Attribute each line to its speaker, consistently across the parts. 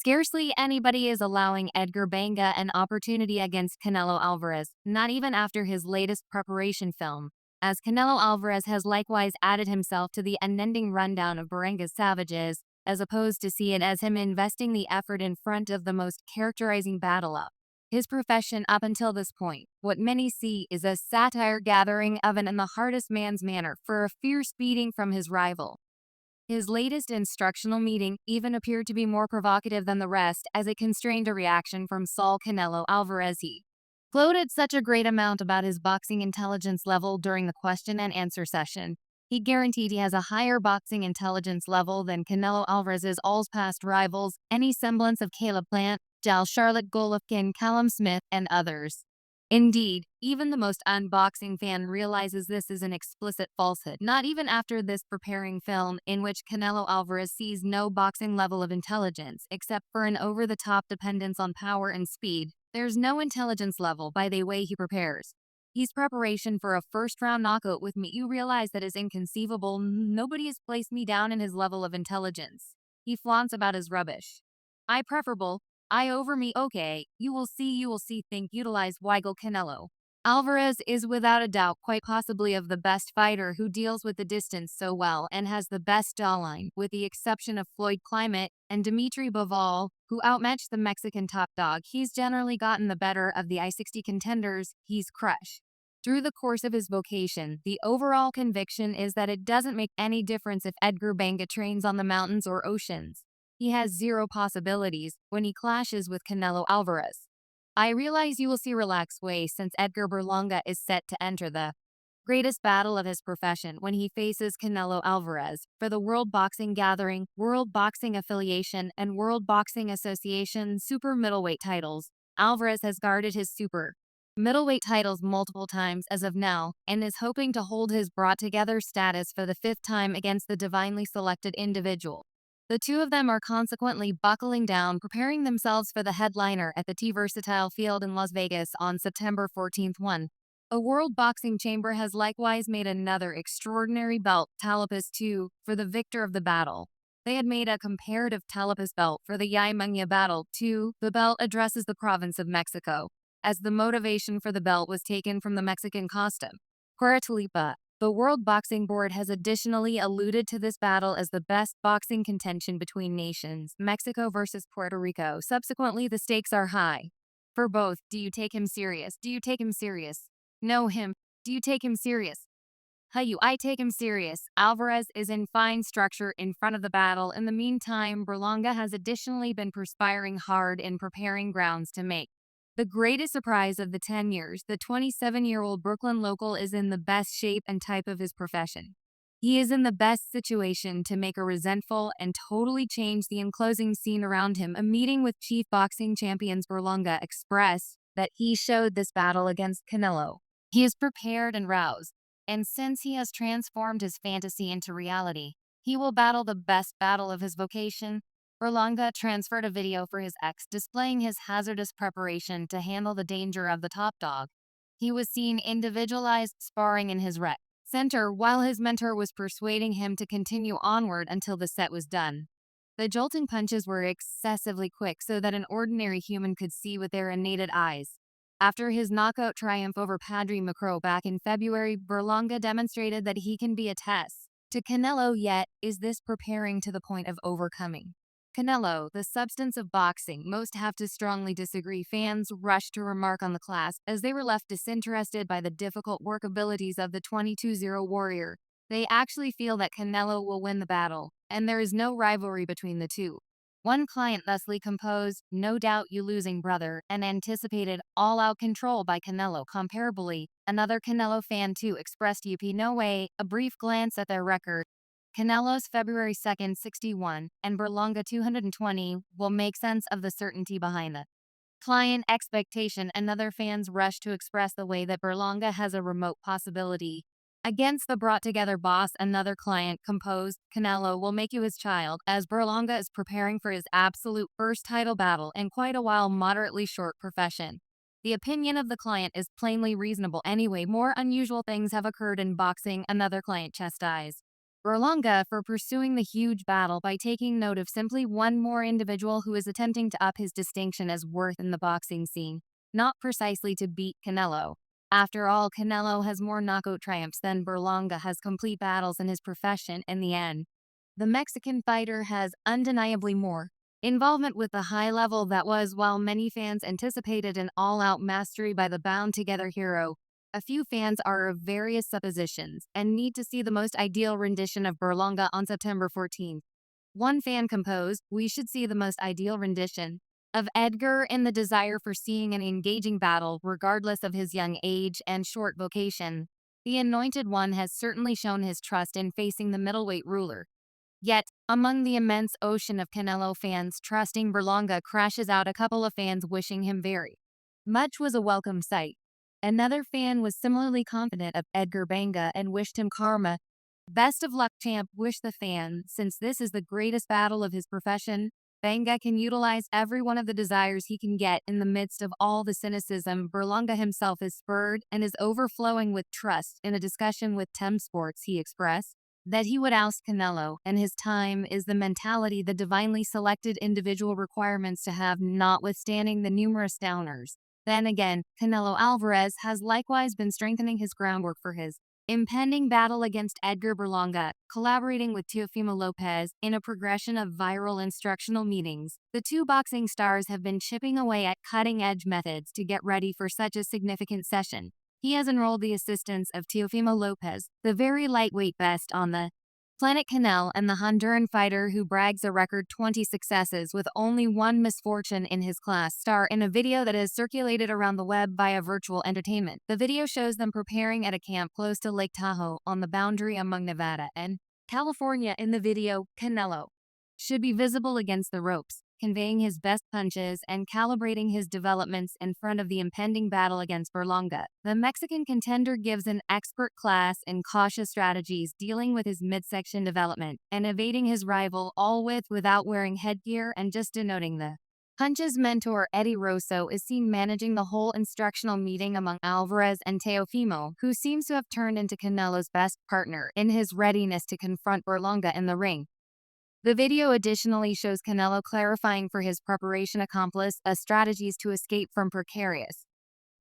Speaker 1: Scarcely anybody is allowing Edgar Berlanga an opportunity against Canelo Alvarez, not even after his latest preparation film, as Canelo Alvarez has likewise added himself to the unending rundown of Berlanga's savages, as opposed to see it as him investing the effort in front of the most characterizing battle of his profession up until this point. What many see is a satire gathering of an in the hardest man's manner for a fierce beating from his rival. His latest instructional meeting even appeared to be more provocative than the rest, as it constrained a reaction from Saul Canelo Alvarez. He gloated such a great amount about his boxing intelligence level during the question and answer session. He guaranteed he has a higher boxing intelligence level than Canelo Alvarez's all-past rivals, any semblance of Caleb Plant, Charlotte Golovkin, Callum Smith, and others. Indeed, even the most unboxing fan realizes this is an explicit falsehood, not even after this preparing film in which Canelo Alvarez sees no boxing level of intelligence, except for an over-the-top dependence on power and speed. There's no intelligence level by the way he prepares. His preparation for a first-round knockout with me, you realize that is inconceivable. Nobody has placed me down in his level of intelligence. He flaunts about his rubbish. I preferable. I over me, okay, you will see, think, utilize Weigel Canelo. Alvarez is without a doubt quite possibly of the best fighter who deals with the distance so well and has the best jawline, with the exception of Floyd Climate and Dimitri Bivol, who outmatched the Mexican top dog. He's generally gotten the better of the I-60 contenders he's crushed. Through the course of his vocation, the overall conviction is that it doesn't make any difference if Edgar Berlanga trains on the mountains or oceans. He has zero possibilities when he clashes with Canelo Alvarez. I realize you will see relaxed way since Edgar Berlanga is set to enter the greatest battle of his profession when he faces Canelo Alvarez for the World Boxing Gathering, World Boxing Affiliation, and World Boxing Association super middleweight titles. Alvarez has guarded his super middleweight titles multiple times as of now and is hoping to hold his brought-together status for the fifth time against the divinely selected individual. The two of them are consequently buckling down, preparing themselves for the headliner at the T-Versatile Field in Las Vegas on September 14th. A World Boxing Chamber has likewise made another extraordinary belt, Talipus II, for the victor of the battle. They had made a comparative Talipus belt for the Yaimanya battle, too. The belt addresses the province of Mexico, as the motivation for the belt was taken from the Mexican costume. Cuartalipa. The World Boxing Board has additionally alluded to this battle as the best boxing contention between nations, Mexico versus Puerto Rico. Subsequently, the stakes are high. For both, do you take him serious? Do you take him serious? Know him. Do you take him serious? I take him serious. Alvarez is in fine structure in front of the battle. In the meantime, Berlanga has additionally been perspiring hard in preparing grounds to make the greatest surprise of the 10 years. The 27-year-old Brooklyn local is in the best shape and type of his profession. He is in the best situation to make a resentful and totally change the enclosing scene around him. A meeting with chief boxing champions Berlanga expressed that he showed this battle against Canelo. He is prepared and roused, and since he has transformed his fantasy into reality, he will battle the best battle of his vocation. Berlanga transferred a video for his ex displaying his hazardous preparation to handle the danger of the top dog. He was seen individualized sparring in his rec center while his mentor was persuading him to continue onward until the set was done. The jolting punches were excessively quick so that an ordinary human could see with their unaided eyes. After his knockout triumph over Padre Macro back in February, Berlanga demonstrated that he can be a test to Canelo, yet is this preparing to the point of overcoming Canelo, the substance of boxing? Most have to strongly disagree. Fans rushed to remark on the class as they were left disinterested by the difficult workabilities of the 22-0 warrior. They actually feel that Canelo will win the battle, and there is no rivalry between the two. One client thusly composed, "No doubt you losing, brother," and anticipated all-out control by Canelo. Comparably, another Canelo fan too expressed no way. A brief glance at their record, Canelo's February 2nd, 61, and Berlanga 220, will make sense of the certainty behind the client expectation. Another fans rush to express the way that Berlanga has a remote possibility against the brought-together boss. Another client composed, "Canelo will make you his child," as Berlanga is preparing for his absolute first title battle in quite a while. Moderately short profession. The opinion of the client is plainly reasonable anyway. More unusual things have occurred in boxing. Another client chastised Berlanga for pursuing the huge battle by taking note of simply one more individual who is attempting to up his distinction as worth in the boxing scene, not precisely to beat Canelo. After all, Canelo has more knockout triumphs than Berlanga has complete battles in his profession in the end. The Mexican fighter has undeniably more involvement with the high level that was, while many fans anticipated an all-out mastery by the bound-together hero, a few fans are of various suppositions and need to see the most ideal rendition of Berlanga on September 14th. One fan composed, "We should see the most ideal rendition of Edgar in the desire for seeing an engaging battle regardless of his young age and short vocation. The Anointed One has certainly shown his trust in facing the middleweight ruler. Yet, among the immense ocean of Canelo fans trusting Berlanga crashes out a couple of fans wishing him very much was a welcome sight. Another fan was similarly confident of Edgar Berlanga and wished him karma. Best of luck, champ, wish the fan, since this is the greatest battle of his profession. Berlanga can utilize every one of the desires he can get in the midst of all the cynicism. Berlanga himself is spurred and is overflowing with trust. In a discussion with Tem Sports, he expressed that he would oust Canelo, and his time is the mentality the divinely selected individual requirements to have, notwithstanding the numerous downers. Then again, Canelo Alvarez has likewise been strengthening his groundwork for his impending battle against Edgar Berlanga, collaborating with Teofimo Lopez in a progression of viral instructional meetings. The two boxing stars have been chipping away at cutting-edge methods to get ready for such a significant session. He has enrolled the assistance of Teofimo Lopez, the very lightweight best on the planet Canelo, and the Honduran fighter who brags a record 20 successes with only one misfortune in his class, star in a video that has circulated around the web via virtual entertainment. The video shows them preparing at a camp close to Lake Tahoe on the boundary among Nevada and California. In the video, Canelo should be visible against the ropes, conveying his best punches and calibrating his developments in front of the impending battle against Berlanga. The Mexican contender gives an expert class in cautious strategies dealing with his midsection development and evading his rival, all without wearing headgear and just denoting the punches. Mentor Eddie Rosso is seen managing the whole instructional meeting among Alvarez and Teofimo, who seems to have turned into Canelo's best partner in his readiness to confront Berlanga in the ring. The video additionally shows Canelo clarifying for his preparation accomplice strategies to escape from precarious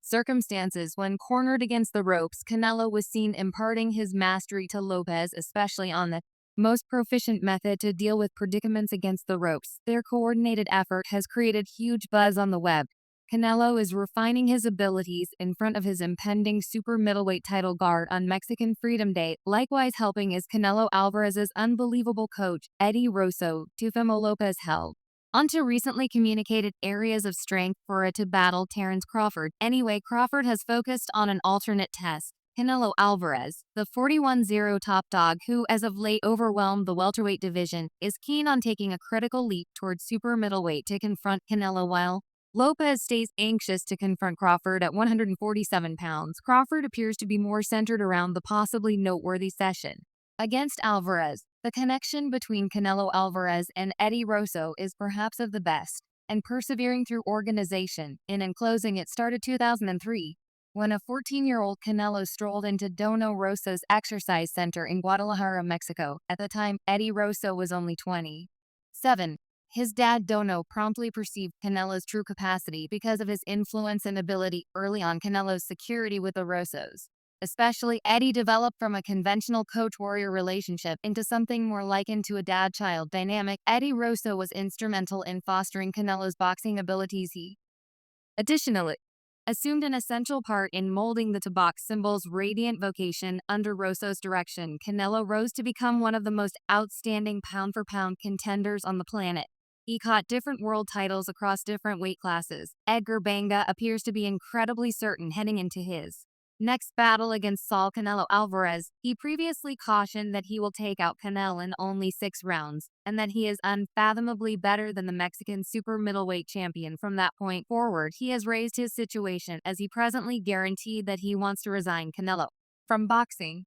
Speaker 1: circumstances. When cornered against the ropes, Canelo was seen imparting his mastery to Lopez, especially on the most proficient method to deal with predicaments against the ropes. Their coordinated effort has created huge buzz on the web. Canelo is refining his abilities in front of his impending super middleweight title guard on Mexican Freedom Day. Likewise helping is Canelo Alvarez's unbelievable coach, Eddie Rosso. Teofimo Lopez held onto recently communicated areas of strength for it to battle Terence Crawford. Anyway, Crawford has focused on an alternate test. Canelo Alvarez, the 41-0 top dog who as of late overwhelmed the welterweight division, is keen on taking a critical leap towards super middleweight to confront Canelo, while Lopez stays anxious to confront Crawford at 147 pounds. Crawford appears to be more centered around the possibly noteworthy session against Alvarez. The connection between Canelo Alvarez and Eddie Rosso is perhaps of the best, and persevering through organization. In closing, it started 2003, when a 14-year-old Canelo strolled into Dono Rosso's exercise center in Guadalajara, Mexico. At the time, Eddie Rosso was only 27. His dad, Dono, promptly perceived Canelo's true capacity because of his influence and ability early on. Canelo's security with the Rossos, especially Eddie, developed from a conventional coach-warrior relationship into something more likened to a dad-child dynamic. Eddie Rosso was instrumental in fostering Canelo's boxing abilities. He additionally assumed an essential part in molding the box symbol's radiant vocation. Under Rosso's direction, Canelo rose to become one of the most outstanding pound-for-pound contenders on the planet. He caught different world titles across different weight classes. Edgar Berlanga appears to be incredibly certain heading into his next battle against Saul Canelo Alvarez. He previously cautioned that he will take out Canelo in only 6 rounds, and that he is unfathomably better than the Mexican super middleweight champion. From that point forward, he has raised his situation as he presently guaranteed that he wants to resign Canelo from boxing.